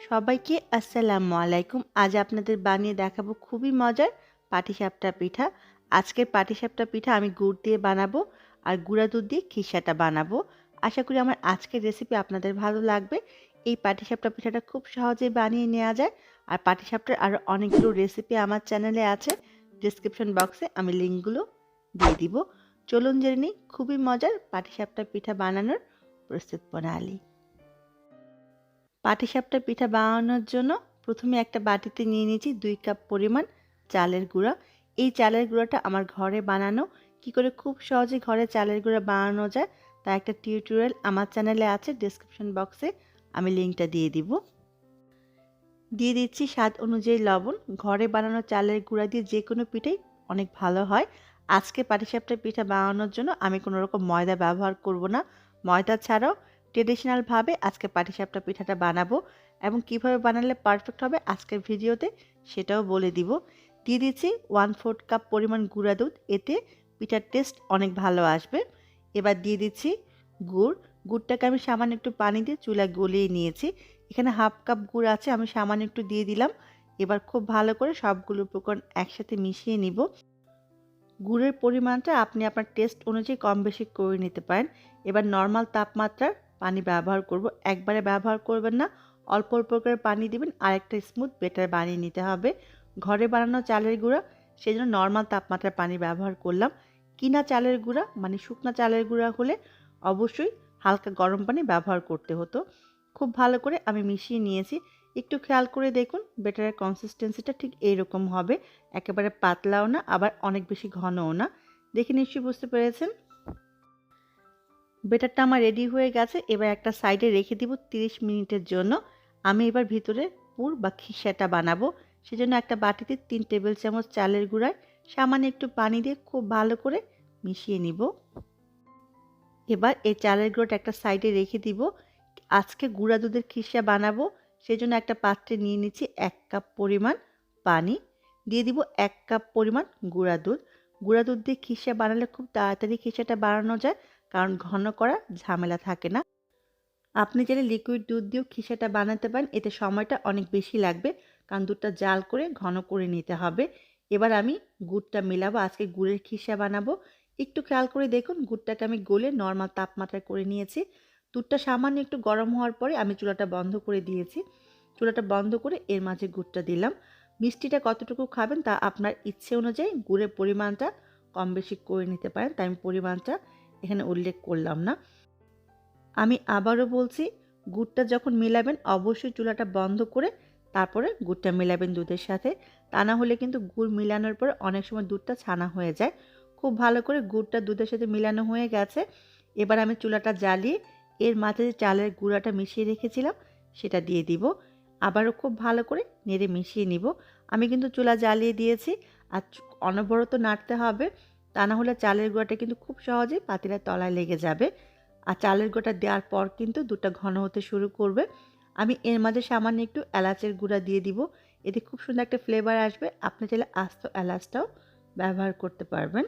সবাইকে আসসালামু আলাইকুম। আজ আপনাদের বানিয়ে দেখাবো খুবই মজার পাটিসাপটা পিঠা। আজকের পাটিসাপটা পিঠা আমি গুড় দিয়ে বানাবো আর গুঁড়া দুধ দিয়ে খিসাটা বানাবো। আশা করি আমার আজকের রেসিপি আপনাদের ভালো লাগবে। এই পাটিসাপটা পিঠাটা খুব সহজেই বানিয়ে নেওয়া যায়। আর পাটিসাপটার আরও অনেকগুলো রেসিপি আমার চ্যানেলে আছে। ডেসক্রিপশন বক্সে আমি লিঙ্কগুলো দিয়ে দিব। চলুন জেনে নিই খুবই মজার পাটিসাপটা পিঠা বানানোর প্রস্তুত প্রণালী। পাটিসাপটা পিঠা বানানোর জন্য প্রথমে একটা বাটিতে নিয়ে নিয়েছি 2 কাপ পরিমাণ চালের গুঁড়া। এই চালের গুঁড়াটা আমার ঘরে বানানো। কি করে খুব সহজে ঘরে চালের গুঁড়া বানানো যায় তা একটা টিউটোরিয়াল আমার চ্যানেলে আছে, ডেসক্রিপশন বক্সে আমি লিঙ্কটা দিয়ে দিব। দিয়ে দিচ্ছি স্বাদ অনুযায়ী লবণ। ঘরে বানানো চালের গুঁড়া দিয়ে যে কোনো পিঠাই অনেক ভালো হয়। আজকে পাটিসাপটা পিঠা বানানোর জন্য আমি কোনো রকম ময়দা ব্যবহার করব না। ময়দা ছাড়াও ট্রেডিশনালভাবে আজকে পাটিসাপটা পিঠাটা বানাবো এবং কিভাবে বানালে পারফেক্ট হবে আজকের ভিডিওতে সেটাও বলে দিব। দিয়ে দিচ্ছি 1/4 কাপ পরিমাণ গুঁড়া দুধ, এতে পিঠার টেস্ট অনেক ভালো আসবে। এবার দিয়ে দিচ্ছি গুড়। গুড়টাকে আমি সামান্য একটু পানি দিয়ে চুলায় গলিয়ে নিয়েছি। এখানে 1/2 কাপ গুড় আছে, আমি সামান্য একটু দিয়ে দিলাম। এবার খুব ভালো করে সবগুলো উপকরণ একসাথে মিশিয়ে নিব। গুড়ের পরিমাণটা আপনি আপনার টেস্ট অনুযায়ী কম বেশি করে নিতে পারেন। এবার নর্মাল তাপমাত্রার পানি ব্যবহার করব। একবারে ব্যবহার করবেন না, অল্প অল্প করে পানি দিবেন আর একটা স্মুথ ব্যাটার বানিয়ে নিতে হবে। ঘরে বানানো চালের গুঁড়া, সেই জন্য নর্মাল তাপমাত্রার পানি ব্যবহার করলাম। কিনা চালের গুঁড়া মানে শুকনা চালের গুঁড়া হলে অবশ্যই হালকা গরম পানি ব্যবহার করতে হতো। খুব ভালো করে আমি মিশিয়ে নিয়েছি। একটু খেয়াল করে দেখুন ব্যাটারের কনসিস্টেন্সিটা ঠিক এইরকম হবে, একেবারে পাতলাও না আবার অনেক বেশি ঘনও না। দেখে নিশ্চয়ই বুঝতে পেরেছেন। ব্যাটারটা আমার রেডি হয়ে গেছে। এবার একটা সাইডে রেখে দিব 30 মিনিটের জন্য। আমি এবার ভিতরে পুর বা খিসাটা বানাবো। সেজন্য একটা বাটিতে 3 টেবিল চামচ চালের গুঁড়ায় সামান্য একটু পানি দিয়ে খুব ভালো করে মিশিয়ে নিব। এবার এই চালের গুঁড়োটা একটা সাইডে রেখে দিব। আজকে গুঁড়া দুধের খিসা বানাবো, সেজন্য একটা পাত্রে নিয়ে নিচ্ছি 1 কাপ পরিমাণ পানি। দিয়ে দিব 1 কাপ পরিমাণ গুঁড়া দুধ। গুঁড়া দুধ দিয়ে খিসা বানালে খুব তাড়াতাড়ি খিসাটা বানানো যায়, কারণ ঘন করা ঝামেলা থাকে না। আপনি চাইলে লিকুইড দুধ দিয়েও খিসাটা বানাতে পারেন, এতে সময়টা অনেক বেশি লাগবে, কারণ দুধটা জাল করে ঘন করে নিতে হবে। এবার আমি গুড়টা মেলাবো, আজকে গুড়ের খিসা বানাবো। একটু খেয়াল করে দেখুন গুড়টাকে আমি গলে নর্মাল তাপমাত্রায় করে নিয়েছি। দুধটা সামান্য একটু গরম হওয়ার পরে আমি চুলাটা বন্ধ করে দিয়েছি। চুলাটা বন্ধ করে এর মাঝে গুড়টা দিলাম। মিষ্টিটা কতটুকু খাবেন তা আপনার ইচ্ছে অনুযায়ী গুড়ের পরিমাণটা কম বেশি করে নিতে পারেন, তাই আমি পরিমাণটা এখানে উল্লেখ করলাম না। আমি আবারও বলছি, গুড়টা যখন মেলাবেন অবশ্যই চুলাটা বন্ধ করে তারপরে গুড়টা মেলাবেন দুধের সাথে। তা না হলে কিন্তু গুড় মেলানোর পর অনেক সময় দুধটা ছানা হয়ে যায়। খুব ভালো করে গুড়টা দুধের সাথে মেলানো হয়ে গেছে। এবার আমি চুলাটা জ্বালিয়ে এর মাঝে যে চালের গুঁড়াটা মিশিয়ে রেখেছিলাম সেটা দিয়ে দিব। আবারও খুব ভালো করে নেড়ে মিশিয়ে নিব। আমি কিন্তু চুলা জ্বালিয়ে দিয়েছি আর অনবরত নাড়তে হবে, তা না হলে চালের গুঁড়াটা কিন্তু খুব সহজেই পাতিলের তলায় লেগে যাবে। আর চালের গুঁড়া দেওয়ার পর কিন্তু দুধটা ঘন হতে শুরু করবে। আমি এর মাঝে সামান্য একটু এলাচের গুঁড়া দিয়ে দিব, এতে খুব সুন্দর একটা ফ্লেভার আসবে। আপনি চাইলে আস্ত এলাচটাও ব্যবহার করতে পারবেন।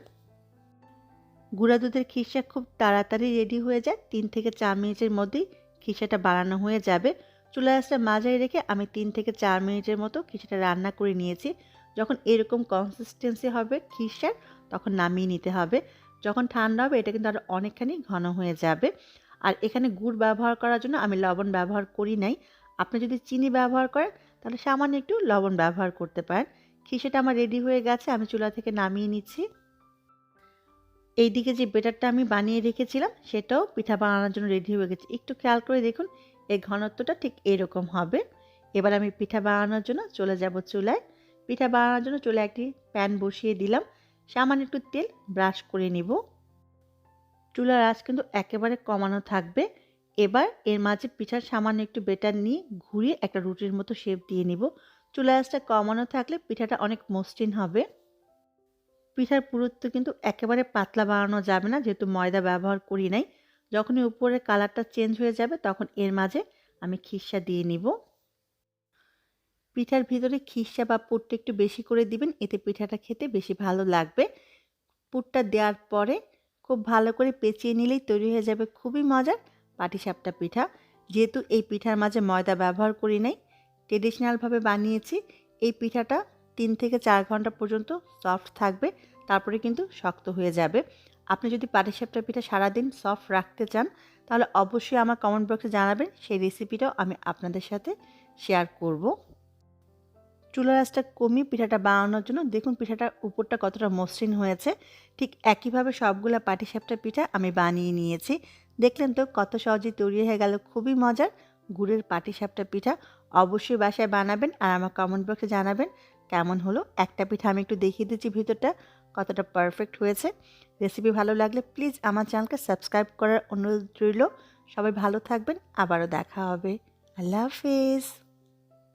গুঁড়া দুধের খিসা খুব তাড়াতাড়ি রেডি হয়ে যায়, 3 থেকে 4 মিনিটের মধ্যেই খিসাটা বানানো হয়ে যাবে। চুলা আঁচটা মাঝারি রেখে আমি 3 থেকে 4 মিনিটের মতো খিসাটা রান্না করে নিয়েছি। যখন এরকম কনসিস্টেন্সি হবে খিসার তখন নামিয়ে নিতে হবে। যখন ঠান্ডা হবে এটা কিন্তু আরও অনেকখানি ঘন হয়ে যাবে। আর এখানে গুড় ব্যবহার করার জন্য আমি লবণ ব্যবহার করি নাই। আপনি যদি চিনি ব্যবহার করেন তাহলে সামান্য একটু লবণ ব্যবহার করতে পারেন। খিসাটা আমার রেডি হয়ে গেছে, আমি চুলা থেকে নামিয়ে নিচ্ছি। এইদিকে যে ব্যাটারটা আমি বানিয়ে রেখেছিলাম সেটাও পিঠা বানানোর জন্য রেডি হয়ে গেছে। একটু খেয়াল করে দেখুন এই ঘনত্বটা ঠিক এরকম হবে। এবার আমি পিঠা বানানোর জন্য চলে যাব চুলায়। পিঠা বানানোর জন্য চুলায় একটি প্যান বসিয়ে দিলাম। সামান্য একটু তেল ব্রাশ করে নিব। চুলার আঁচ কিন্তু একেবারে কমানো থাকবে। এবার এর মাঝে পিঠার সামান্য একটু ব্যাটার নিয়ে ঘুরিয়ে একটা রুটির মতো শেপ দিয়ে নিব। চুলার আঁচটা কমানো থাকলে পিঠাটা অনেক মসৃণ হবে। পিঠার পুরুত্ব কিন্তু একেবারে পাতলা বানানো যাবে না, যেহেতু ময়দা ব্যবহার করি নাই। যখনই উপরের কালারটা চেঞ্জ হয়ে যাবে তখন এর মাঝে আমি খিসা দিয়ে নিব। পিঠার ভিতরে খিসা বা পুরটা একটু বেশি করে দিবেন, এতে পিঠাটা খেতে বেশি ভালো লাগবে। পুরটা দেওয়ার পরে খুব ভালো করে পেঁচিয়ে নিলেই তৈরি হয়ে যাবে খুবই মজার পাটিসাপটা পিঠা। যেহেতু এই পিঠার মাঝে ময়দা ব্যবহার করি নাই ট্রেডিশনালভাবে বানিয়েছি। এই পিঠাটা 3 থেকে 4 ঘন্টা পর্যন্ত সফট থাকবে, তারপরে কিন্তু শক্ত হয়ে যাবে। আপনি যদি পাটিসাপটা পিঠা সারাদিন সফট রাখতে চান, তাহলে অবশ্যই আমার কমেন্ট বক্সে জানাবেন, সেই রেসিপিটাও আমি আপনাদের সাথে শেয়ার করব। চুলার আঁচটা কমিয়ে পিঠাটা বানানোর জন্য দেখুন পিঠাটার উপরটা কতটা মসৃণ হয়েছে। ঠিক একইভাবে সবগুলা পাটিসাপটা পিঠা আমি বানিয়ে নিয়েছি। দেখলেন তো কত সহজেই তৈরি হয়ে গেল খুবই মজার গুড়ের পাটিসাপটা পিঠা। অবশ্যই বাসায় বানাবেন আর আমার কমেন্ট বক্সে জানাবেন কেমন হলো। একটা পিঠা আমি একটু দেখিয়ে দিচ্ছি ভিতরটা কতটা পারফেক্ট হয়েছে। রেসিপি ভালো লাগলে প্লিজ আমার চ্যানেলকে সাবস্ক্রাইব করার অনুরোধ রইল। সবাই ভালো থাকবেন, আবারও দেখা হবে। আল্লাহ হাফেজ।